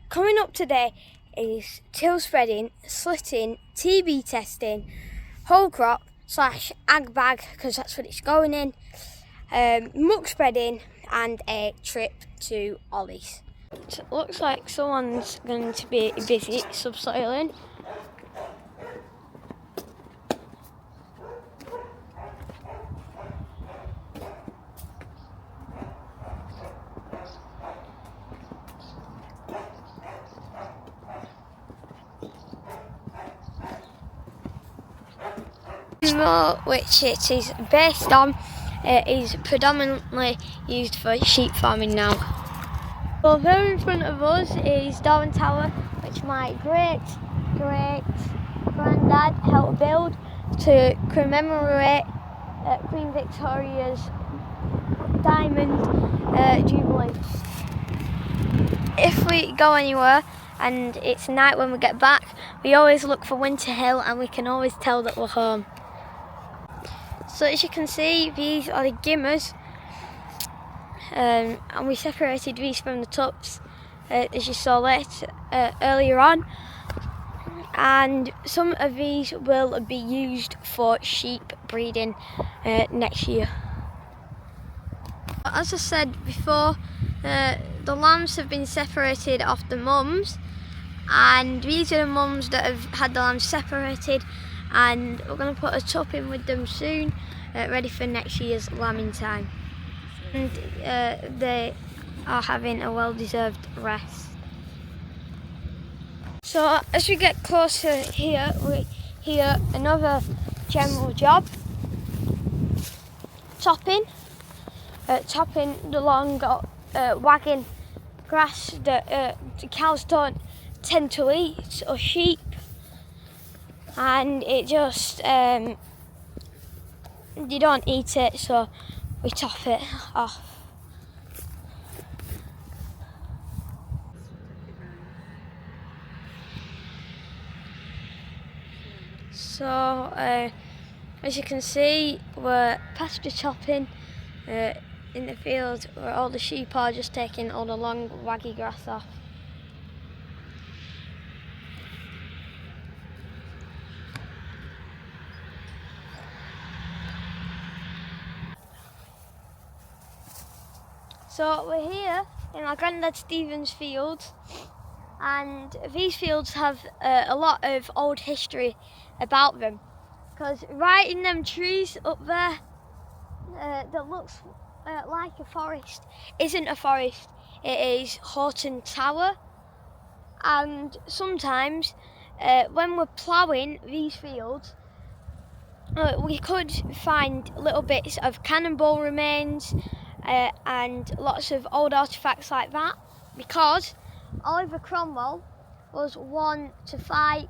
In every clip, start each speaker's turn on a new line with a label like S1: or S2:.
S1: Coming up today is till spreading, slitting, TB testing, whole crop / ag bag, because that's what it's going in, muck spreading and a trip to Ollie's. It looks like someone's going to be busy subsoiling. Which it is based on is predominantly used for sheep farming now. Well, there in front of us is Darwin Tower, which my great granddad helped build to commemorate Queen Victoria's Diamond Jubilee. If we go anywhere and it's night when we get back, we always look for Winter Hill and we can always tell that we're home. So as you can see, these are the gimmers, and we separated these from the tups as you saw earlier on, and some of these will be used for sheep breeding next year. As I said before, the lambs have been separated off the mums, and these are the mums that have had the lambs separated, and we're going to put a tup in with them soon, ready for next year's lambing time. And they are having a well-deserved rest. So as we get closer here, we hear another general job. Topping the long wagon grass that the cows don't tend to eat, or sheep, and it just you don't eat it, so we top it off. So as you can see, we're pasture chopping in the field where all the sheep are, just taking all the long waggy grass off. So we're here in my granddad Stephen's fields, and these fields have a lot of old history about them, because right in them trees up there that looks like a forest isn't a forest, it is Horton Tower. And sometimes when we're ploughing these fields, we could find little bits of cannonball remains and lots of old artefacts like that, because Oliver Cromwell was one to fight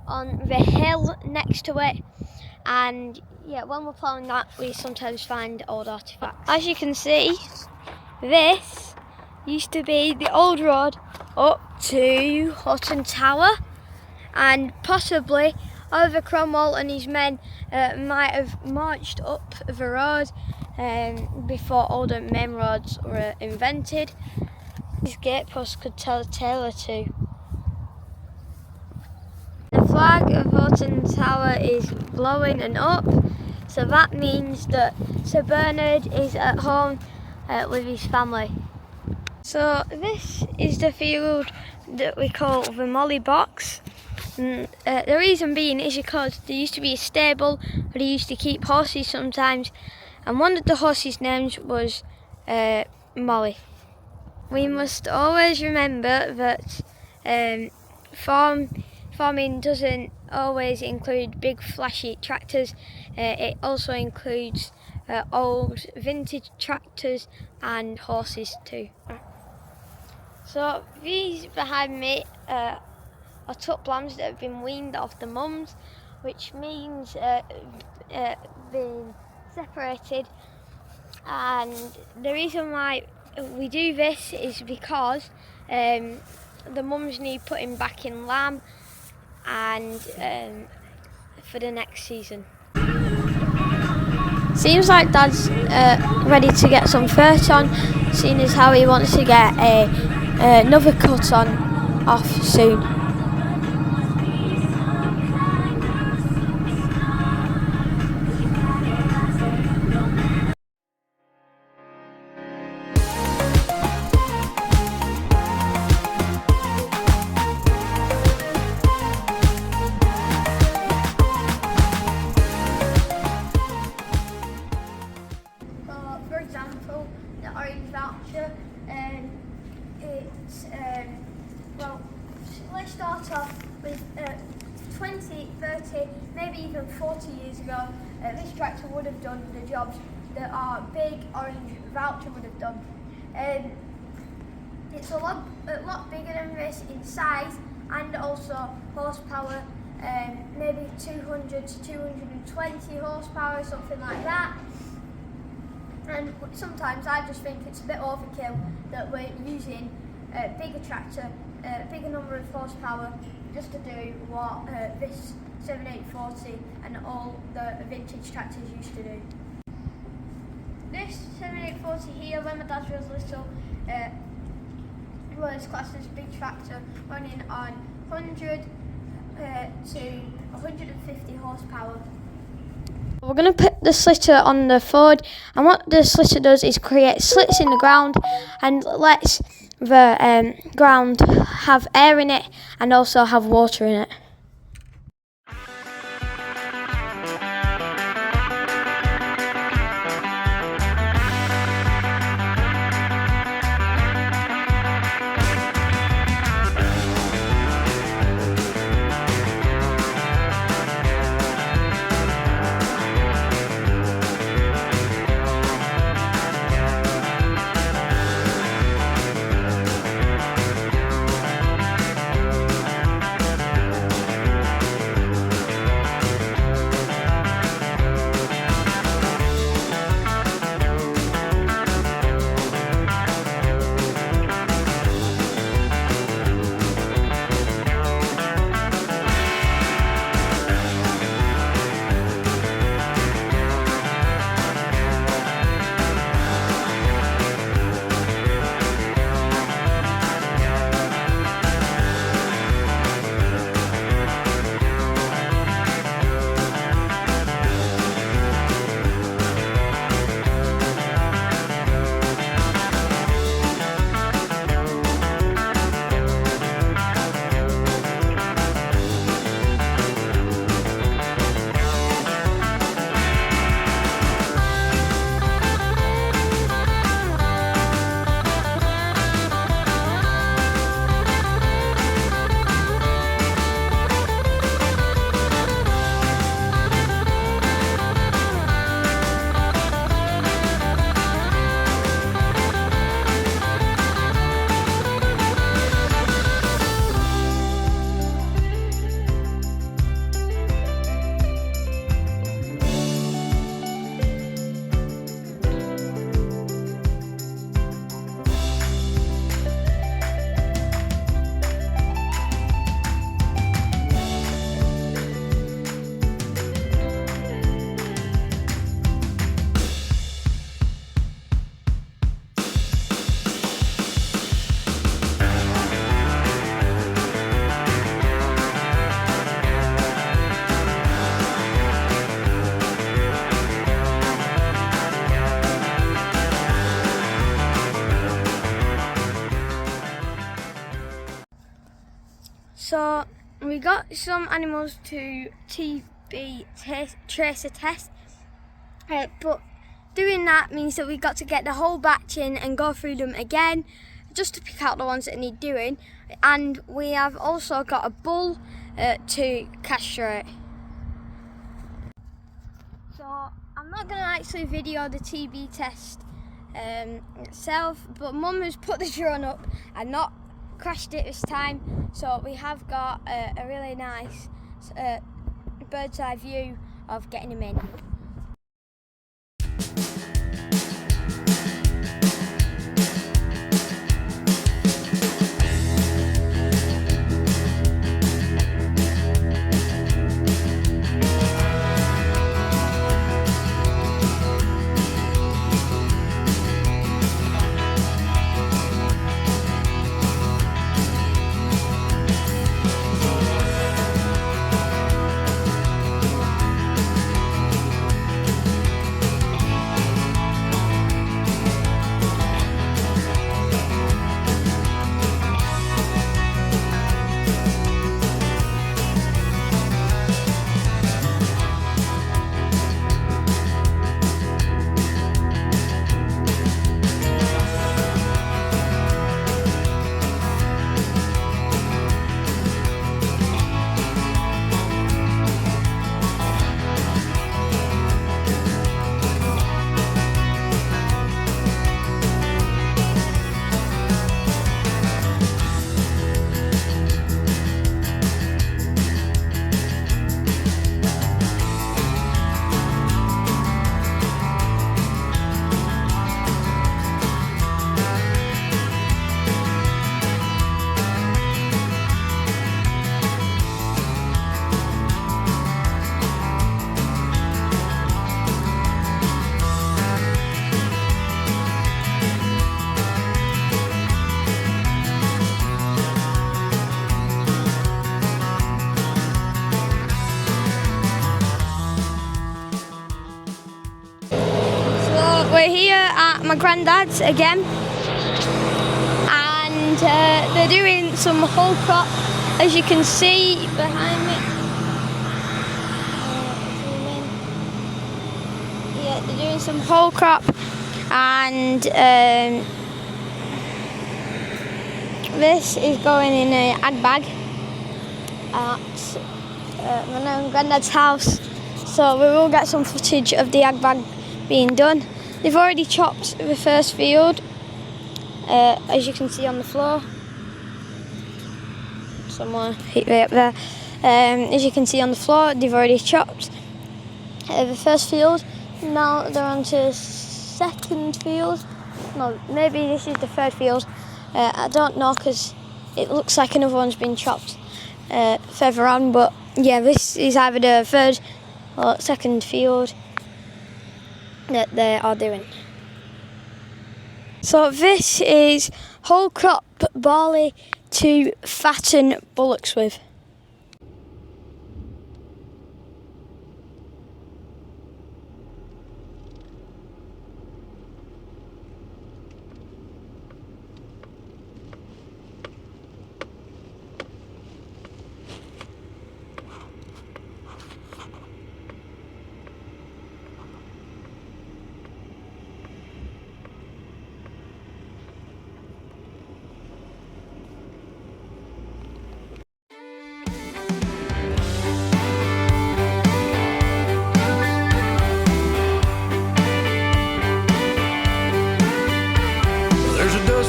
S1: on the hill next to it, and yeah, when we're ploughing that, we sometimes find old artefacts. As you can see, this used to be the old road up to Horton Tower, and possibly Oliver Cromwell and his men might have marched up the road before all the main roads were invented. These gateposts could tell a tale or two. The flag of Horton Tower is blowing and up, so that means that Sir Bernard is at home with his family. So this is the field that we call the Molly Box. And, the reason being is because there used to be a stable where they used to keep horses sometimes, and one of the horses' names was Molly. We must always remember that farming doesn't always include big flashy tractors, it also includes old vintage tractors and horses too. So these behind me are tup lambs that have been weaned off the mums, which means being separated. And the reason why we do this is because the mums need putting back in lamb and for the next season. Seems like Dad's ready to get some fert on, seeing as how he wants to get another cut on off soon. For example, the orange voucher, it's, well, let's start off with 20, 30, maybe even 40 years ago, this tractor would have done the jobs that our big orange voucher would have done. It's a lot bigger than this in size and also horsepower, maybe 200 to 220 horsepower, something like that. And sometimes I just think it's a bit overkill that we're using a bigger tractor, a bigger number of horsepower, just to do what this 7840 and all the vintage tractors used to do. This 7840 here, when my dad was little, was classed as a big tractor, running on 100 to 150 horsepower. We're going to put the slitter on the Ford, and what the slitter does is create slits in the ground and lets the ground have air in it and also have water in it. So we got some animals to TB tracer test, but doing that means that we got to get the whole batch in and go through them again, just to pick out the ones that need doing. And we have also got a bull to castrate. So I'm not going to actually video the TB test itself, but Mum has put the drone up and not crashed it this time, so we have got a really nice bird's eye view of getting him in. my granddad's again, and they're doing some whole crop, as you can see behind me. Yeah, they're doing some whole crop, and this is going in a ag bag at my nan and granddad's house, so we will get some footage of the ag bag being done. They've already chopped the first field, as you can see on the floor. Somewhere right up there. As you can see on the floor, they've already chopped the first field. Now they're on to second field. No, maybe this is the third field. I don't know, because it looks like another one's been chopped further on, but yeah, this is either the third or second field that they are doing. So this is whole crop barley to fatten bullocks with.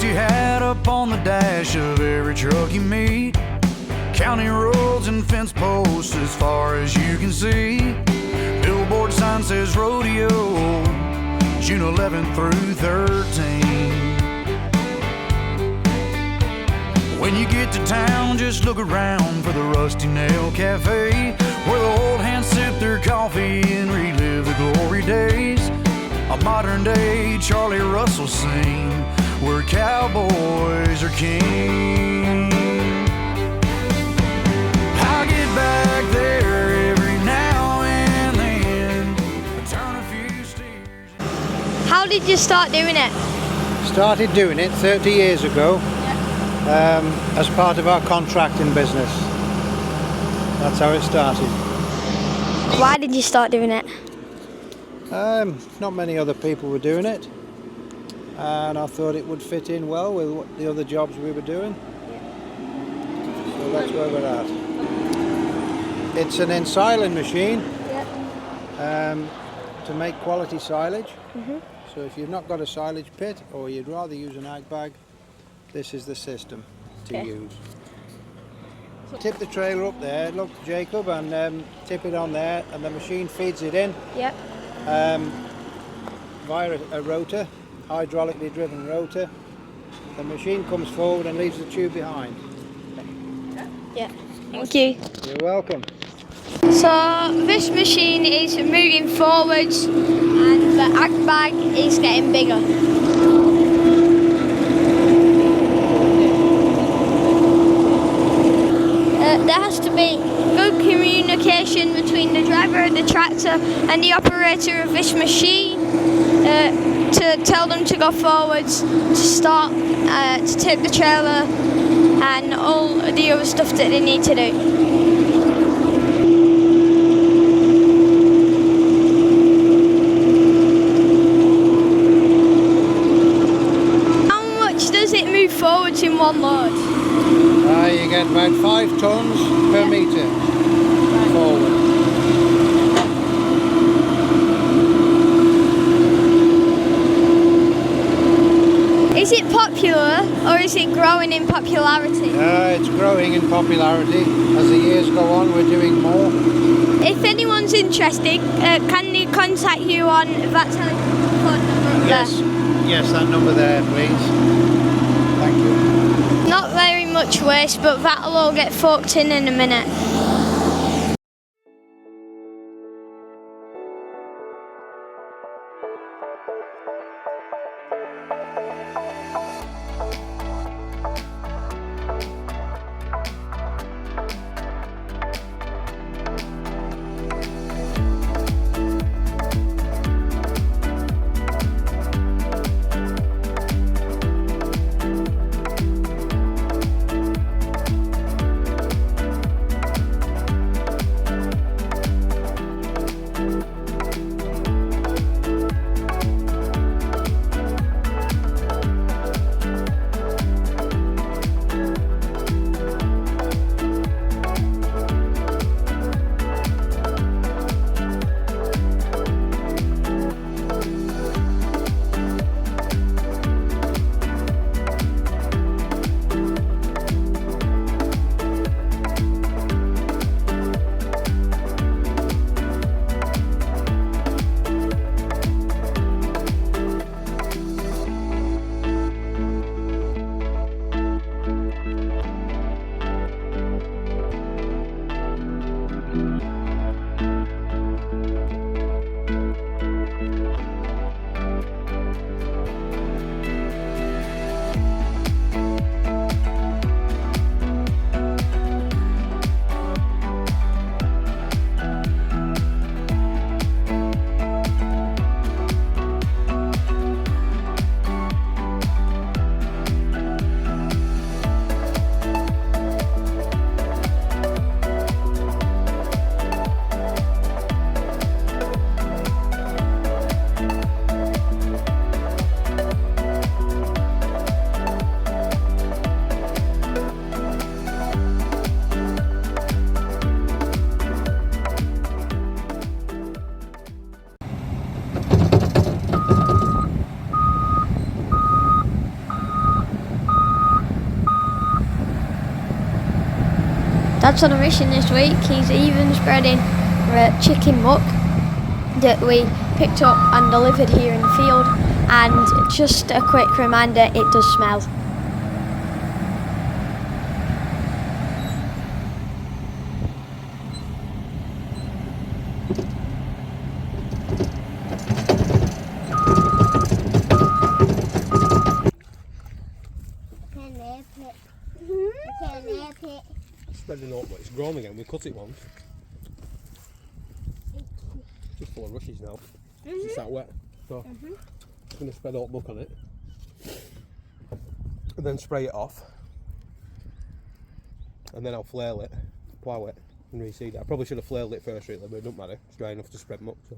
S2: You had up on the dash of every truck you meet, county roads and fence posts as far as you can see. Billboard sign says rodeo, June 11th through 13. When you get to town, just look around for the Rusty Nail Cafe, where the old hands sip their coffee and relive the glory days. A modern day Charlie Russell scene where cowboys are king. I get back there every now and then, turn a few steers.
S1: How did you start doing it?
S3: Started doing it 30 years ago, as part of our contracting business. That's how it started.
S1: Why did you start doing it?
S3: Not many other people were doing it, and I thought it would fit in well with what the other jobs we were doing. So that's where we're at. It's an ensiling machine to make quality silage. So if you've not got a silage pit, or you'd rather use an ag bag, this is the system to use. Tip the trailer up there, look Jacob, and tip it on there, and the machine feeds it in.
S1: Yep.
S3: Via a rotor, hydraulically driven rotor. The machine comes forward and leaves the tube behind.
S1: Yeah. Thank you.
S3: You're welcome.
S1: So this machine is moving forwards and the ag bag is getting bigger. There has to be good communication between the driver of the tractor and the operator of this machine to tell them to go forwards, to stop, to tip the trailer, and all the other stuff that they need to do. How much does it move forwards in one load?
S3: You get about 5 tons per metre forward.
S1: Is it popular or is it growing in popularity?
S3: It's growing in popularity. As the years go on, we're doing more.
S1: If anyone's interested, can they contact you on that telephone number up there?
S3: Yes, that number there, please. Thank you.
S1: Not very much waste, but that'll all get forked in a minute. Dad's on a mission this week. He's even spreading chicken muck that we picked up and delivered here in the field. And just a quick reminder, it does smell.
S4: Spreading up, but it's grown again. We cut it once. Just full of rushes now. It's that wet. So I'm going to spread oat muck on it. And then spray it off. And then I'll flail it, plough it, and reseed it. I probably should have flailed it first really, but it doesn't matter. It's dry enough to spread muck. So.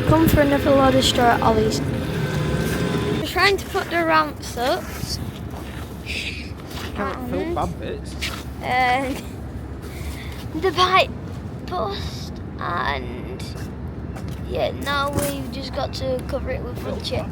S1: Come for another load of straw at Ollie's. We're trying to put the ramps up.
S4: Felt bad bits.
S1: And the pipe bust, and yeah, now we've just got to cover it with wood chip.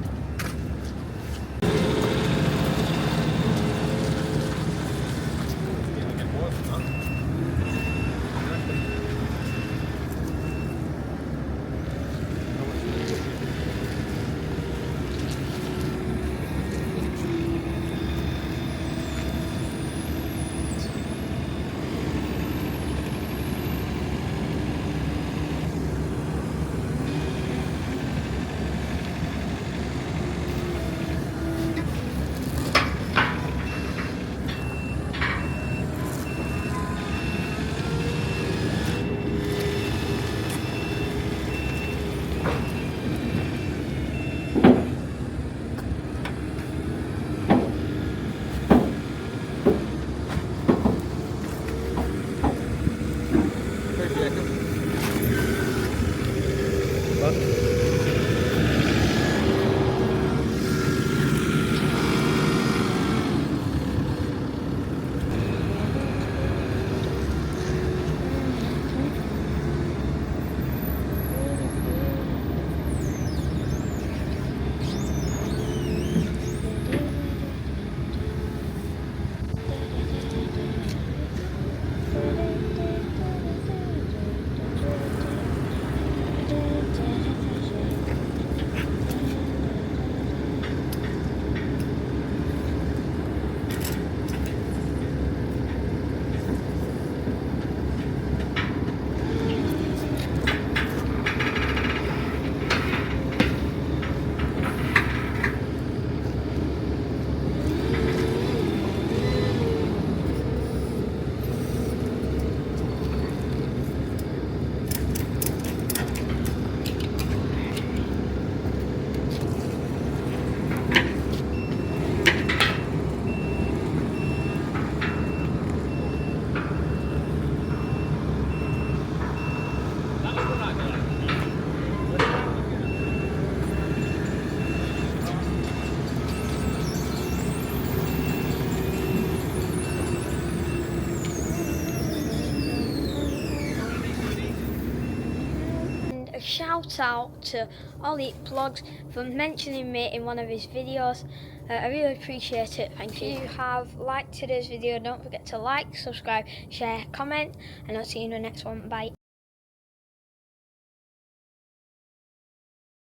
S1: Shout out to Ollie Blogs for mentioning me in one of his videos. I really appreciate it. Thank you. If you have liked today's video, don't forget to like, subscribe, share, comment, and I'll see you in the next one. Bye.